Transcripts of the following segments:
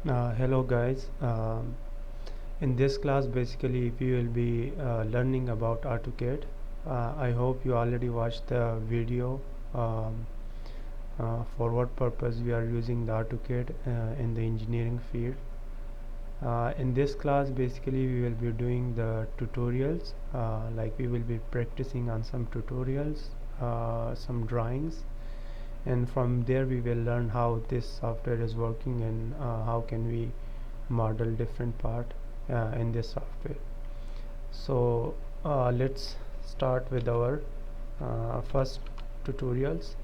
Hello guys. In this class basically we will be learning about AutoCAD. I hope you already watched the video um, for what purpose we are using the AutoCAD in the engineering field. In this class basically we will be doing the tutorials, like we will be practicing on some tutorials, some drawings, and from there we will learn how this software is working and how can we model different part in this software. So let's start with our first tutorials.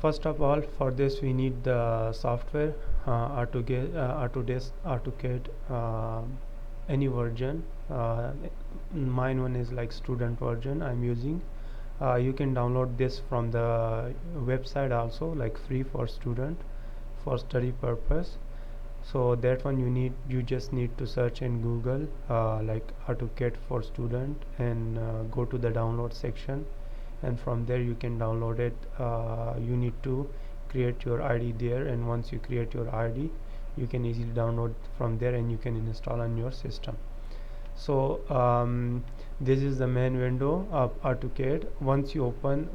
First of all, for this we need the software, AutoCAD, any version. Mine one is like student version I'm using. You can download this from the website also, like free for student for study purpose. So that one you just need to search in Google, like AutoCAD for student, and go to the download section, and from there you can download it. You need to create your ID there, and once you create your ID you can easily download from there and you can install on your system. So this is the main window of AutoCAD. Once you open,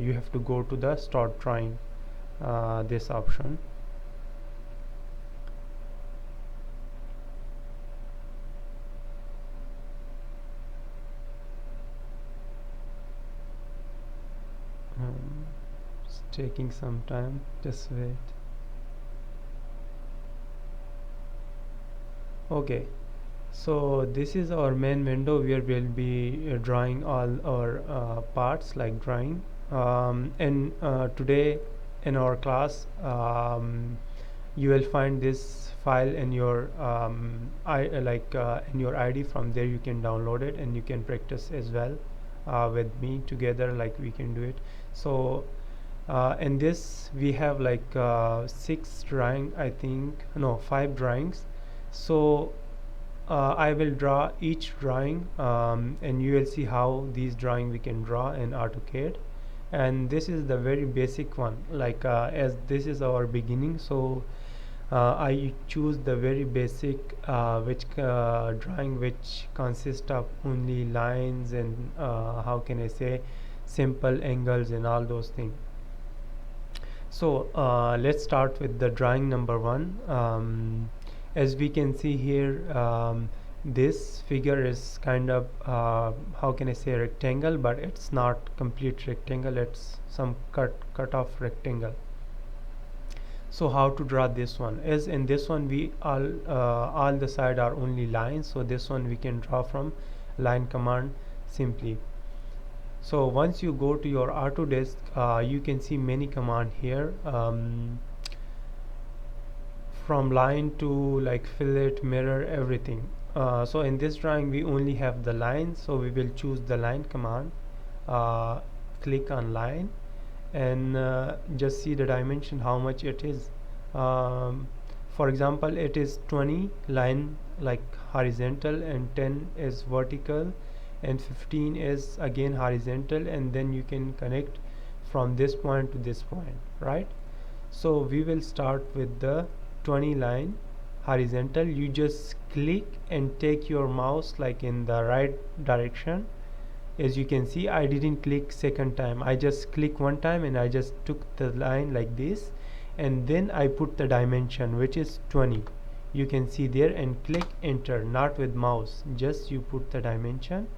you have to go to the start drawing, this option. It's taking some time, just wait. Okay, so this is our main window where we'll be drawing all our parts, like drawing, and today in our class, you will find this file in your in your ID. From there you can download it and you can practice as well with me together, like we can do it. So in this we have like six drawing, I think, no, five drawings. So I will draw each drawing, and you will see how these drawing we can draw in AutoCAD. And this is the very basic one, like as this is our beginning, so I choose the very basic which drawing which consists of only lines and how can I say, simple angles and all those things. So let's start with the drawing number one. As we can see here, this figure is kind of how can I say, rectangle, but it's not complete rectangle, it's some cut off rectangle. So how to draw this one? As in this one we all the side are only lines, so this one we can draw from line command simply. So once you go to your Autodesk, you can see many command here, from line to like fillet, mirror, everything. So in this drawing we only have the line, so we will choose the line command, click on line, and just see the dimension how much it is. For example, it is 20 line like horizontal, and 10 is vertical, and 15 is again horizontal, and then you can connect from this point to this point, right? So we will start with the 20 line horizontal. You just click and take your mouse like in the right direction. As you can see, I didn't click second time, I just click one time and I just took the line like this, and then I put the dimension which is 20. You can see there, and click enter, not with mouse, just you put the dimension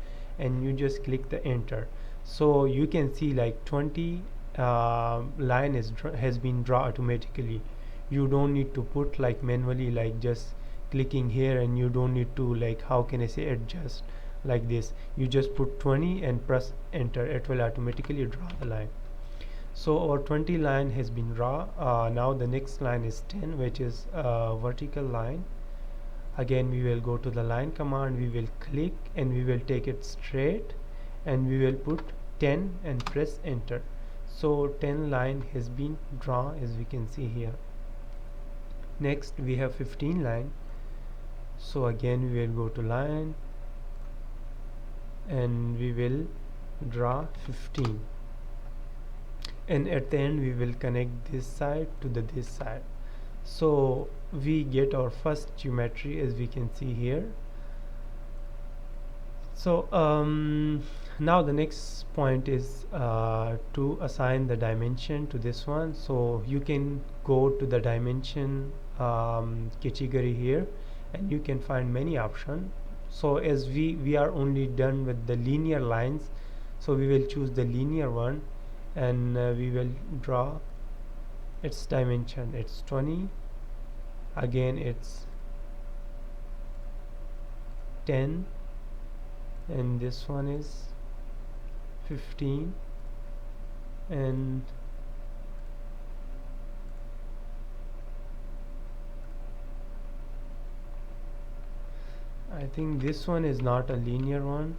and you just click the enter. So you can see like 20 line has been drawn automatically. You don't need to put like manually, like just clicking here, and you don't need to like how can I say, adjust like this. You just put 20 and press enter, it will automatically draw the line. So our 20 line has been drawn. Now the next line is 10, which is vertical line. Again we will go to the line command, we will click and we will take it straight, and we will put 10 and press enter. So 10 line has been drawn, as we can see here. Next we have 15 line. So again we will go to line and we will draw 15, and at the end we will connect this side to this side. So we get our first geometry, as we can see here. So now the next point is to assign the dimension to this one. So you can go to the dimension category here, and you can find many options. So as we are only done with the linear lines, so we will choose the linear one, and we will draw its dimension. It's 20, again it's 10, and this one is 15, and I think this one is not a linear one,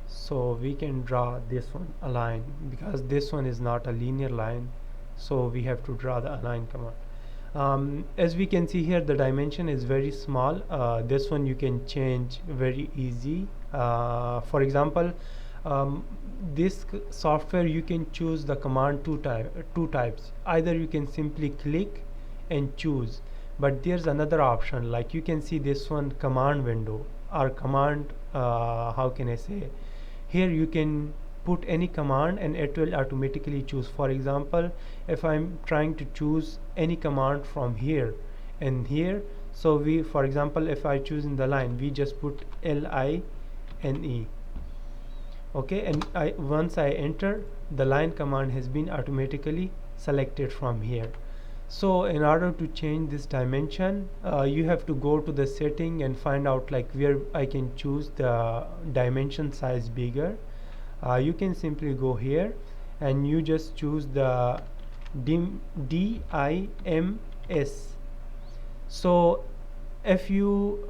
so we can draw this one align, because this one is not a linear line, so we have to draw the align command. As we can see here, the dimension is very small. This one you can change very easy. For example, this software you can choose the command two types. Either you can simply click and choose, but there's another option, like you can see this one command window or command, how can I say, here you can put any command and it will automatically choose. For example, if I'm trying to choose any command from here and here, so we, for example, if I choose in the line, we just put line, okay, and once I enter, the line command has been automatically selected from here. So in order to change this dimension, you have to go to the setting and find out like where I can choose the dimension size bigger. You can simply go here and you just choose the DIMS. So if you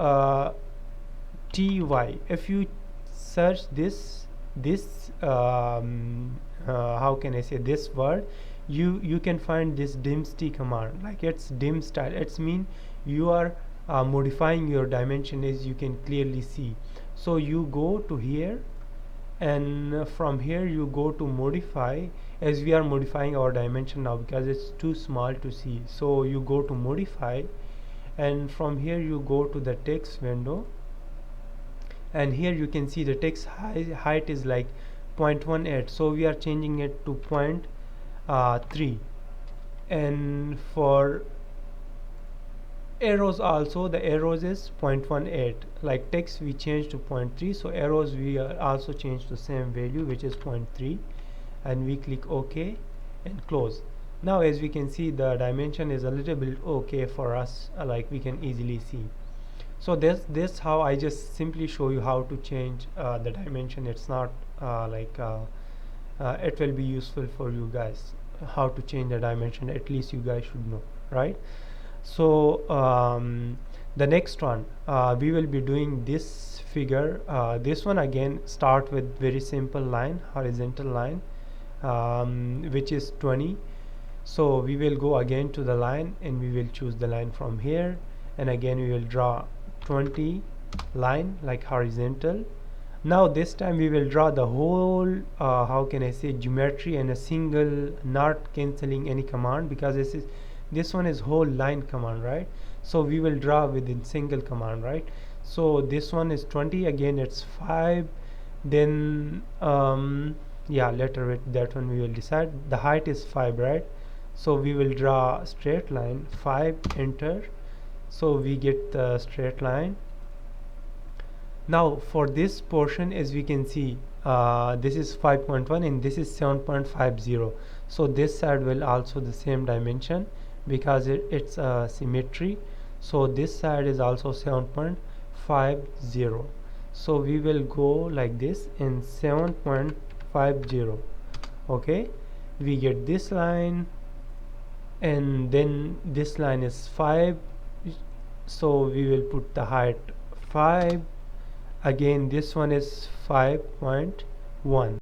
if you search this how can I say this word, you can find this dimst command, like it's dim style. It's mean you are modifying your dimension, as you can clearly see. So you go to here, and from here you go to modify, as we are modifying our dimension now because it's too small to see. So you go to modify, and from here you go to the text window, and here you can see the text height is like 0.18, so we are changing it to 0.3. And for arrows also, the arrows is 0.18, like text we change to 0.3, so arrows we are also change to same value, which is 0.3, and we click OK and close. Now as we can see, the dimension is a little bit okay for us, like we can easily see. So this how I just simply show you how to change the dimension. It's not it will be useful for you guys how to change the dimension, at least you guys should know, right? So the next one, we will be doing this figure. This one again start with very simple line, horizontal line, which is 20. So we will go again to the line and we will choose the line from here, and again we will draw 20 line like horizontal. Now this time we will draw the whole how can I say geometry and a single, not cancelling any command, because this one is whole line command, right? So we will draw within single command, right? So this one is 20, again it's 5, then yeah, later with that one we will decide. The height is 5, right? So we will draw straight line 5, enter. So we get the straight line. Now for this portion, as we can see, this is 5.1 and this is 7.50. So this side will also the same dimension because it's a symmetry. So this side is also 7.50. So we will go like this in 7.50. Okay, we get this line, and then this line is 5, so we will put the height 5. Again this one is 5.1.